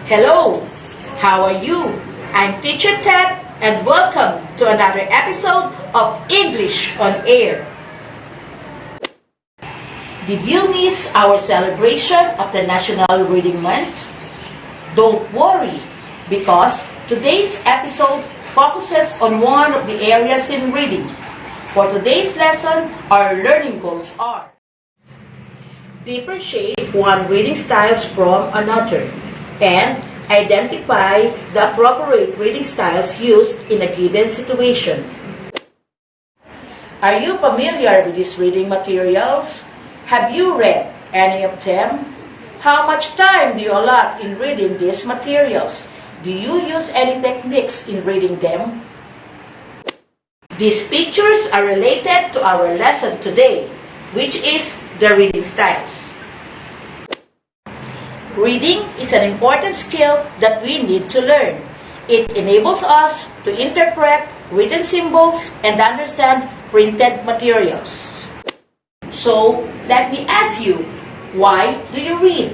Hello, how are you? I'm Teacher Ted and welcome to another episode of English on Air. Did you miss our celebration of the National Reading Month? Don't worry, because today's episode focuses on one of the areas in reading. For today's lesson, our learning goals are: differentiate one reading styles from another, and identify the appropriate reading styles used in a given situation. Are you familiar with these reading materials? Have you read any of them? How much time do you allot in reading these materials? Do you use any techniques in reading them? These pictures are related to our lesson today, which is the reading styles. Reading is an important skill that we need to learn. It enables us to interpret written symbols and understand printed materials. So, let me ask you, why do you read?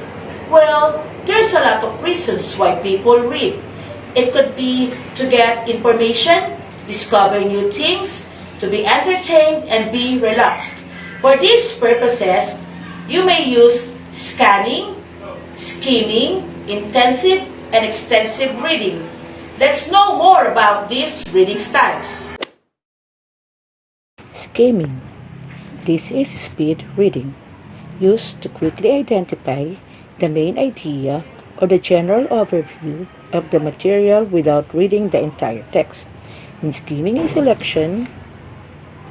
Well, there's a lot of reasons why people read. It could be to get information, discover new things, to be entertained, and be relaxed. For these purposes, you may use scanning, skimming, intensive, and extensive reading. Let's know more about these reading styles. Skimming. This is speed reading, used to quickly identify the main idea or the general overview of the material without reading the entire text. In skimming and selection,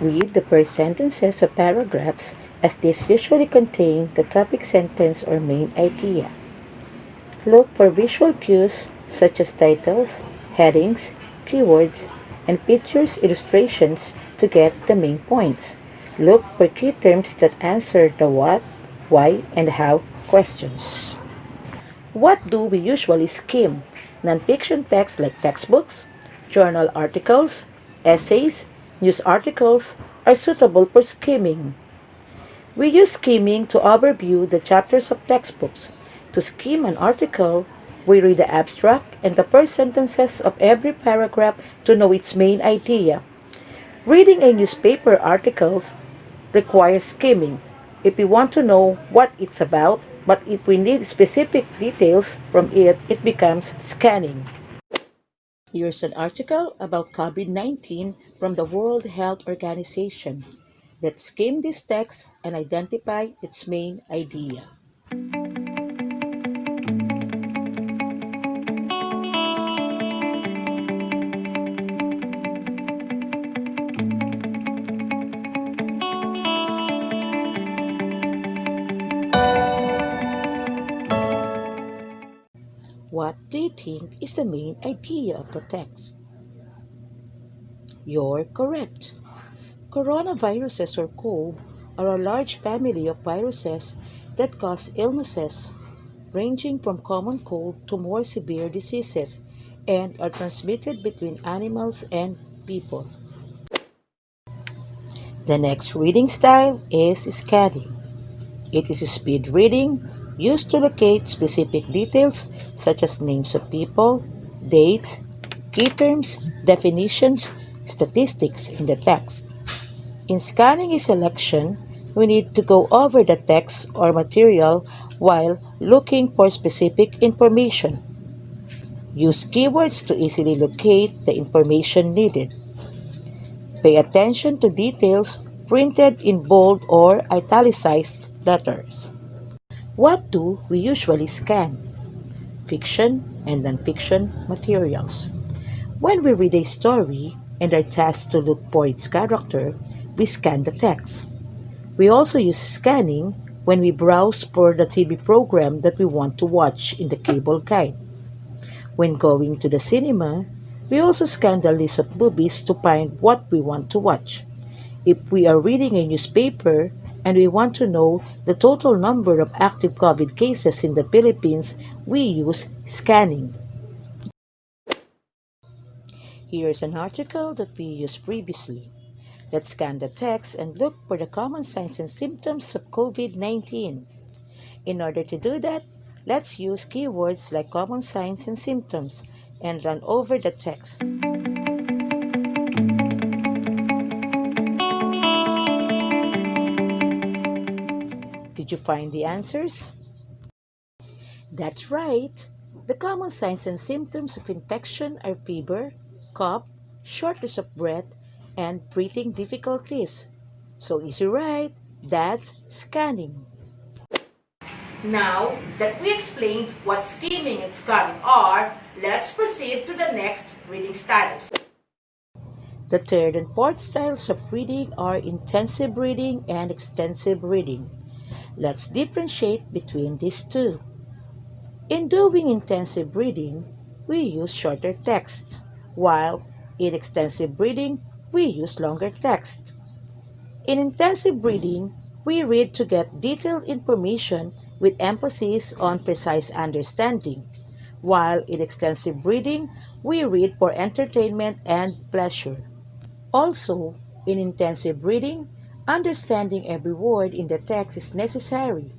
read the first sentences of paragraphs as these usually contain the topic sentence or main idea. Look for visual cues such as titles, headings, keywords, and pictures illustrations to get the main points. Look for key terms that answer the what, why, and how questions. What do we usually skim? Nonfiction texts like textbooks, journal articles, essays, news articles are suitable for skimming. We use skimming to overview the chapters of textbooks. To skim an article, we read the abstract and the first sentences of every paragraph to know its main idea. Reading a newspaper articles requires skimming if we want to know what it's about, but if we need specific details from it, it becomes scanning. Here's an article about COVID-19 from the World Health Organization. Let's skim this text and identify its main idea. What do you think is the main idea of the text? You're correct. Coronaviruses or COVID are a large family of viruses that cause illnesses ranging from common cold to more severe diseases and are transmitted between animals and people. The next reading style is scanning. It is speed reading used to locate specific details such as names of people, dates, key terms, definitions, statistics in the text. In scanning a selection, we need to go over the text or material while looking for specific information. Use keywords to easily locate the information needed. Pay attention to details printed in bold or italicized letters. What do we usually scan? Fiction and nonfiction materials. When we read a story and are tasked to look for its character, we scan the text. We also use scanning when we browse for the TV program that we want to watch in the cable guide. When going to the cinema, we also scan the list of movies to find what we want to watch. If we are reading a newspaper and we want to know the total number of active COVID cases in the Philippines, we use scanning. Here's an article that we used previously. Let's scan the text and look for the common signs and symptoms of COVID-19. In order to do that, Let's use keywords like common signs and symptoms and run over the text. Did you find the answers? That's right. The common signs and symptoms of infection are fever, cough, shortness of breath, and breathing difficulties. So easy, right? That's scanning. Now that we explained what skimming and scanning are, let's proceed to the next reading styles. The third and fourth styles of reading are intensive reading and extensive reading. Let's differentiate between these two. In doing intensive reading, we use shorter texts, while in extensive reading, we use longer text. In intensive reading, we read to get detailed information with emphasis on precise understanding, while in extensive reading, we read for entertainment and pleasure. Also, in intensive reading, understanding every word in the text is necessary.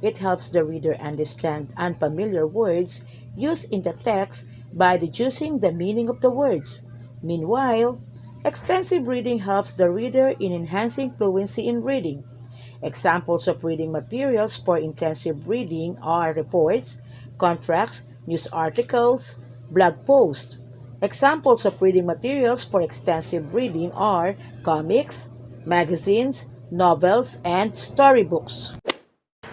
It helps the reader understand unfamiliar words used in the text by deducing the meaning of the words. Meanwhile, extensive reading helps the reader in enhancing fluency in reading. Examples of reading materials for intensive reading are reports, contracts, news articles, blog posts. Examples of reading materials for extensive reading are comics, magazines, novels, and storybooks.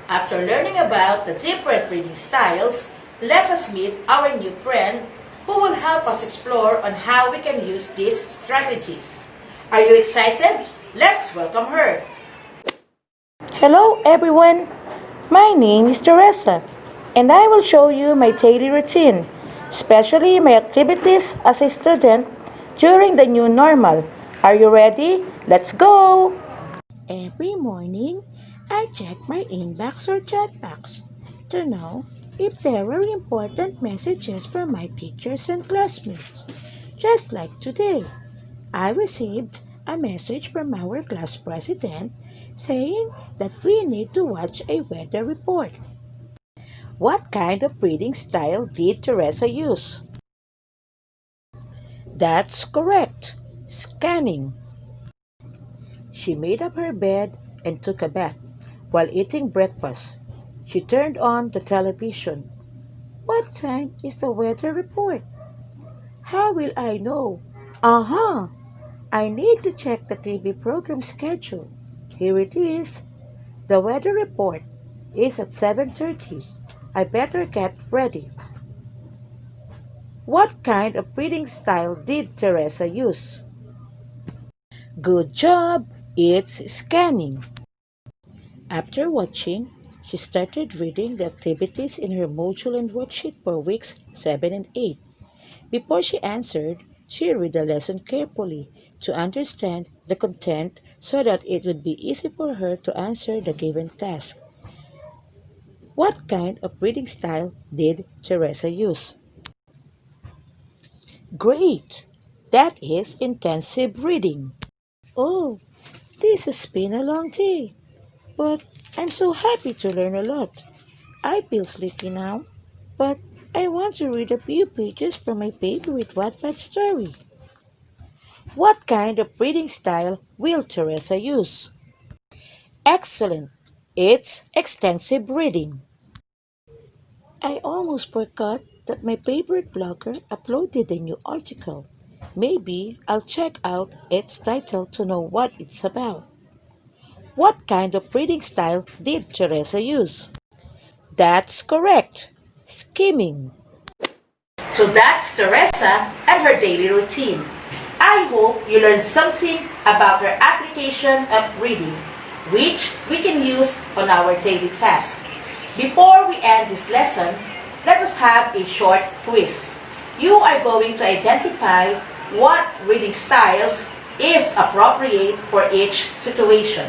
After learning about the different reading styles, let us meet our new friend who will help us explore on how we can use these strategies. Are you excited? Let's welcome her. Hello everyone, my name is Teresa and I will show you my daily routine, especially my activities as a student during the new normal. Are you ready? Let's go! Every morning, I check my inbox or chat box to know if there were important messages from my teachers and classmates. Just like today, I received a message from our class president saying that we need to watch a weather report. What kind of reading style did Teresa use? That's correct. Scanning. She made up her bed and took a bath. While eating breakfast, she turned on the television. What time is the weather report? How will I know? Aha! I need to check the TV program schedule. Here it is. The weather report is at 7:30. I better get ready. What kind of reading style did Teresa use? Good job! It's scanning. After watching, she started reading the activities in her module and worksheet for weeks 7 and 8. Before she answered, she read the lesson carefully to understand the content so that it would be easy for her to answer the given task. What kind of reading style did Teresa use? Great! That is intensive reading. Oh, this has been a long day, but I'm so happy to learn a lot. I feel sleepy now, but I want to read a few pages from my favorite Wattpad story. What kind of reading style will Teresa use? Excellent! It's extensive reading. I almost forgot that my favorite blogger uploaded a new article. Maybe I'll check out its title to know what it's about. What kind of reading style did Teresa use? That's correct. Skimming. So that's Teresa and her daily routine. I hope you learned something about her application of reading, which we can use on our daily task. Before we end this lesson, let us have a short quiz. You are going to identify what reading styles is appropriate for each situation.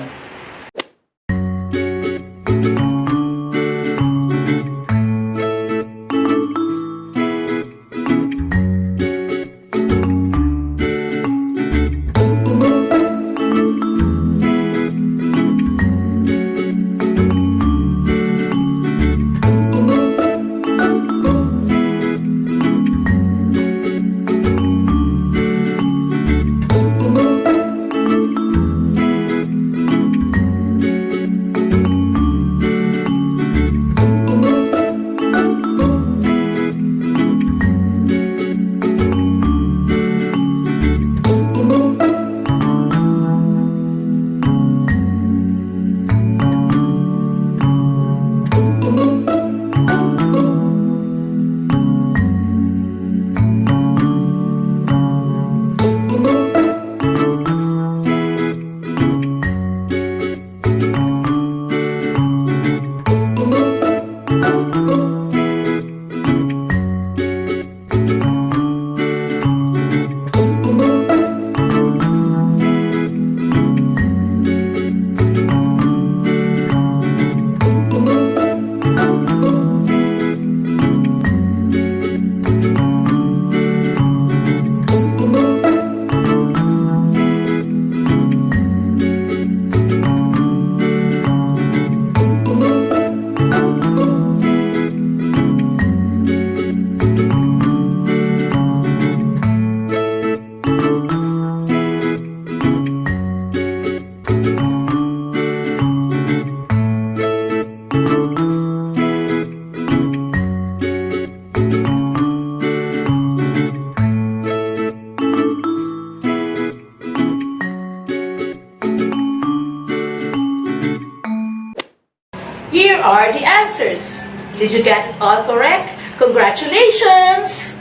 are the answers. Did you get it all correct? Congratulations!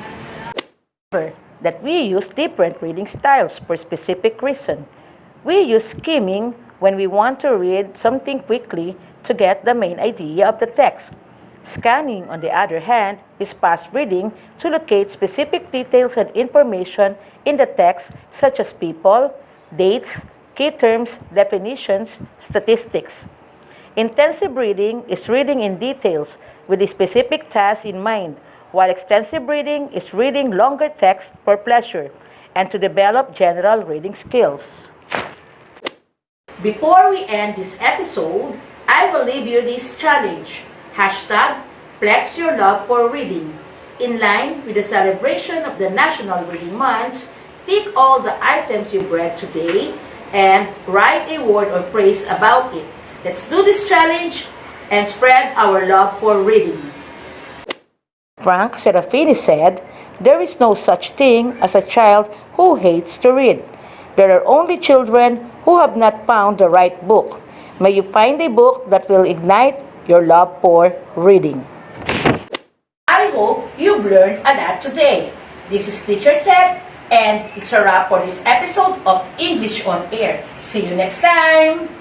That we use different reading styles for specific reason. We use skimming when we want to read something quickly to get the main idea of the text. Scanning, on the other hand, is fast reading to locate specific details and information in the text such as people, dates, key terms, definitions, statistics. Intensive reading is reading in details with a specific task in mind, while extensive reading is reading longer text for pleasure and to develop general reading skills. Before we end this episode, I will leave you this challenge. Hashtag Flex Your Love for Reading. In line with the celebration of the National Reading Month, pick all the items you've read today and write a word or phrase about it. Let's do this challenge and spread our love for reading. Frank Serafini said, "There is no such thing as a child who hates to read. There are only children who have not found the right book. May you find a book that will ignite your love for reading." I hope you've learned a lot today. This is Teacher Ted, and it's a wrap for this episode of English on Air. See you next time!